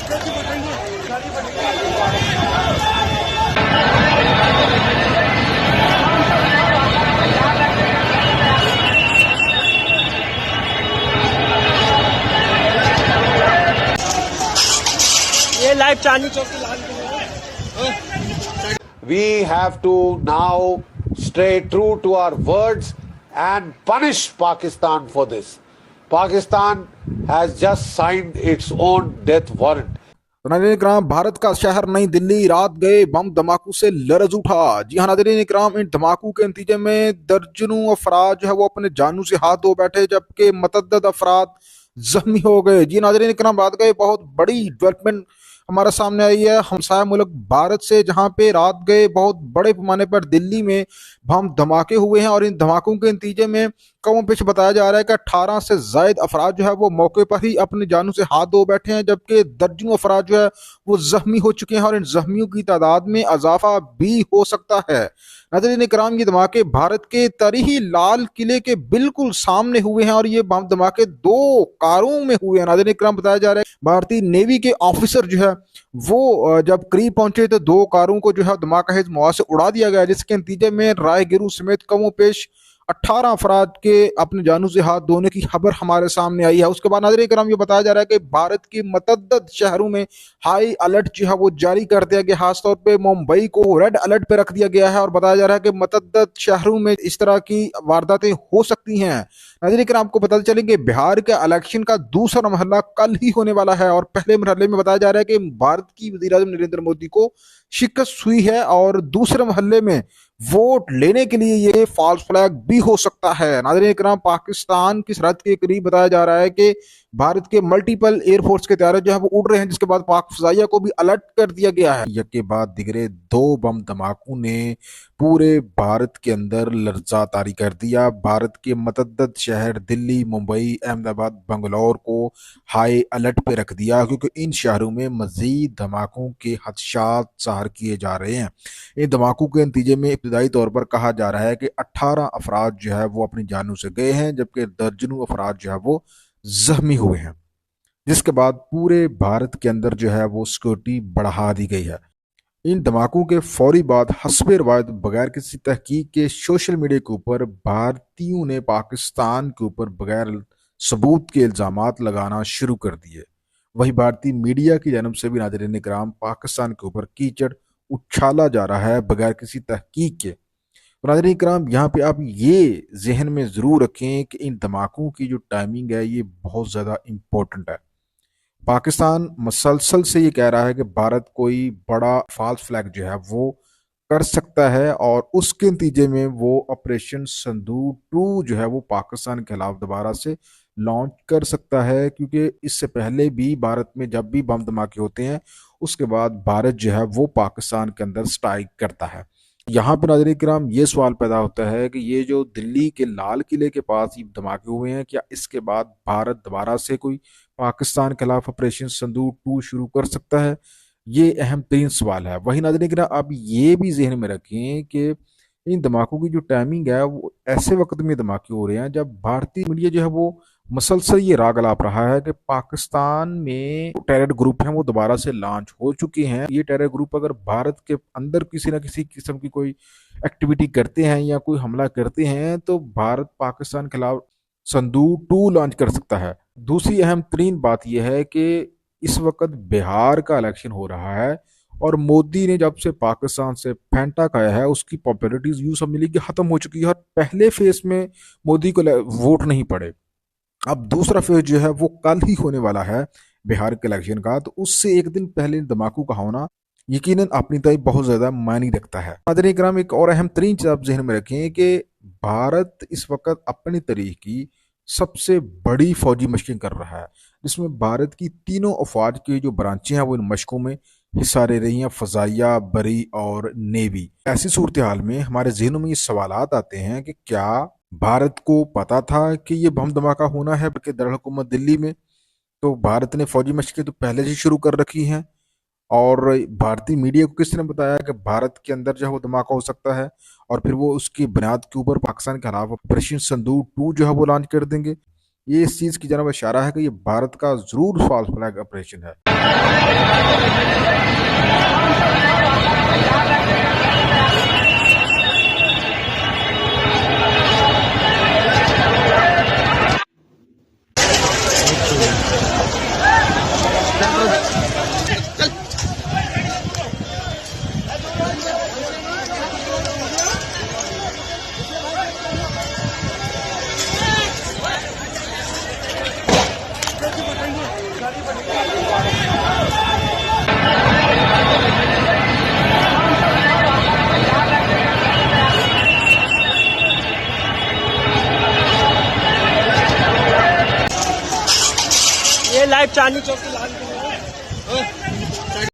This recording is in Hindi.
ये लाइव चांदनी चौक की लाल We have to now stay true to our words and punish Pakistan for this. Pakistan has just signed its own death warrant. नाज़रीन इकराम, भारत का शहर नई दिल्ली रात गए बम धमाकों से लरज उठा। जी हाँ नाज़रीन इकराम, इन धमाकों के नतीजे में दर्जनों अफराद जो है वो अपने जानों से हाथ धो बैठे, जबकि मतअद्दद अफराद जख्मी हो गए। जी नाज़रीन इकराम, रात गए बहुत बड़ी डेवलपमेंट हमारे सामने आई है हमसाया मुल्क भारत से, जहां पे रात गए बहुत बड़े पैमाने पर दिल्ली में बम धमाके हुए हैं। और इन धमाकों के नतीजे में कम पेश बताया जा रहा है कि 18 से जायद अफराद जो है वो मौके पर ही अपनी जानों से हाथ धो बैठे हैं, जबकि दर्जनों अफराद जो है वो जख्मी हो चुके हैं और इन जख्मियों की तादाद में इजाफा भी हो सकता है। नाज़रीन इकराम, ये धमाके भारत के तारीखी लाल किले के बिल्कुल सामने हुए हैं और ये बम धमाके 2 कारों में हुए हैं। नाज़रीन इकराम, बताया जा रहा है भारतीय नेवी के ऑफिसर जो है वो जब करीब पहुंचे तो 2 कारों को जो है धमाका मौत से उड़ा दिया गया, जिसके नतीजे में राहगीरों समेत कमो पेश 18 अफराद के अपने जानों से हाथ धोने की खबर हमारे सामने आई है। उसके बाद नाज़रीन करम ये बताया जा रहा है कि भारत के मतअद्दद शहरों में हाई अलर्ट जो है वो जारी कर दिया गया। खासतौर पे मुंबई को रेड अलर्ट पे रख दिया गया है और बताया जा रहा है कि मतअद्दद शहरों में इस तरह की वारदातें हो सकती हैं। नाज़रीन करम, आपको पता चलेंगे बिहार के इलेक्शन का दूसरा मरहला कल ही होने वाला है और पहले मरहले में बताया जा रहा है कि भारत की वज़ीर-ए-आज़म नरेंद्र मोदी को शिकस्त हुई है और दूसरे महल्ले में वोट लेने के लिए ये फॉल्स फ्लैग भी हो सकता है। नाज़रीन इकराम, पाकिस्तान की सरहद के करीब बताया जा रहा है कि भारत के मल्टीपल एयरफोर्स के तैयारे जो है वो उड़ रहे हैं, जिसके बाद पाक फजाइया को भी अलर्ट कर दिया गया है। एक के बाद दिगरे 2 बम धमाकों ने पूरे भारत के अंदर लर्जा तारी कर दिया। भारत के मतअद्दद शहर दिल्ली, मुंबई, अहमदाबाद, बंगलौर को हाई अलर्ट पे रख दिया, क्योंकि इन शहरों में मजीद धमाकों के खदशात ज़ाहिर किए जा रहे हैं। इन धमाकों के नतीजे में इब्तदाई तौर पर कहा जा रहा है कि 18 अफराद जो है वो अपनी जानों से गए हैं, जबकि दर्जनों अफराद जो है वो जख्मी हुए हैं, जिसके बाद पूरे भारत के अंदर जो है वो सिक्योरिटी बढ़ा दी गई है। इन धमाकों के फौरी बाद हस्बे रवायत बगैर किसी तहकीक के सोशल मीडिया के ऊपर भारतीयों ने पाकिस्तान के ऊपर बगैर सबूत के इल्ज़ामात लगाना शुरू कर दिए। वही भारतीय मीडिया की जानब से भी नाज़रीन इकराम पाकिस्तान के ऊपर कीचड़ उछाला जा रहा है बगैर किसी तहकीक के। तो नाज़रीन इकराम, यहाँ पे आप ये जहन में ज़रूर रखें कि इन धमाकों की जो टाइमिंग है ये बहुत ज़्यादा इम्पोर्टेंट है। पाकिस्तान मसलसल से ये कह रहा है कि भारत कोई बड़ा फॉल्स फ्लैग जो है वो कर सकता है और उसके नतीजे में वो ऑपरेशन संदूक 2 जो है वो पाकिस्तान के खिलाफ दोबारा से लॉन्च कर सकता है, क्योंकि इससे पहले भी भारत में जब भी बम धमाके होते हैं उसके बाद भारत जो है वो पाकिस्तान के अंदर स्ट्राइक करता है। यहाँ पर नाज़रीन किराम ये सवाल पैदा होता है कि ये जो दिल्ली के लाल किले के पास ये धमाके हुए हैं, क्या इसके बाद भारत दोबारा से कोई पाकिस्तान के खिलाफ ऑपरेशन संदूक 2 शुरू कर सकता है? ये अहम तरीन सवाल है। वही नाज़रीन किराम, आप ये भी जहन में रखें कि इन धमाकों की जो टाइमिंग है वो ऐसे वक्त में धमाके हो रहे हैं जब भारतीय मीडिया जो है वो मसलसल ये राग अलाप रहा है कि पाकिस्तान में टेरर ग्रुप हैं वो दोबारा से लॉन्च हो चुके हैं। ये टेरर ग्रुप अगर भारत के अंदर किसी न किसी किस्म की कोई एक्टिविटी करते हैं या कोई हमला करते हैं तो भारत पाकिस्तान के खिलाफ संदूक 2 लॉन्च कर सकता है। दूसरी अहम तरीन बात यह है कि इस वक्त बिहार का इलेक्शन हो रहा है और मोदी ने जब से पाकिस्तान से फेंटा खाया है उसकी पॉपुलैरिटीज यूं सब मिली कि खत्म हो चुकी है। और पहले फेज में मोदी को वोट नहीं पड़े, अब दूसरा फेज जो है वो कल ही होने वाला है बिहार के इलेक्शन का, तो उससे एक दिन पहले धमाकों का होना यकीनन अपनी तरफ बहुत ज्यादा मायने रखता है। नाज़रीन इकराम, एक और अहम तरीन चीज आप जहन में रखें कि भारत इस वक्त अपनी तरीके की सबसे बड़ी फौजी मशकें कर रहा है, जिसमें भारत की तीनों अफवाज की जो ब्रांचें हैं वो इन मशकों में हिस्सा ले रही हैं, फजाइया, बरी और नेवी। ऐसी सूरत हाल में हमारे जहनों में ये सवालात आते हैं कि क्या भारत को पता था कि ये बम धमाका होना है बल्कि दरअसल दिल्ली में, तो भारत ने फौजी मशकें तो पहले से शुरू कर रखी हैं और भारतीय मीडिया को किसने बताया कि भारत के अंदर जो है वो धमाका हो सकता है और फिर वो उसकी बुनियाद के ऊपर पाकिस्तान के खिलाफ ऑपरेशन संदूक 2 जो है वो लॉन्च कर देंगे। ये इस चीज की जानब इशारा है कि ये भारत का जरूर फॉल्स फ्लैग ऑपरेशन है। ये लाइव चांदनी चौक से लाल किले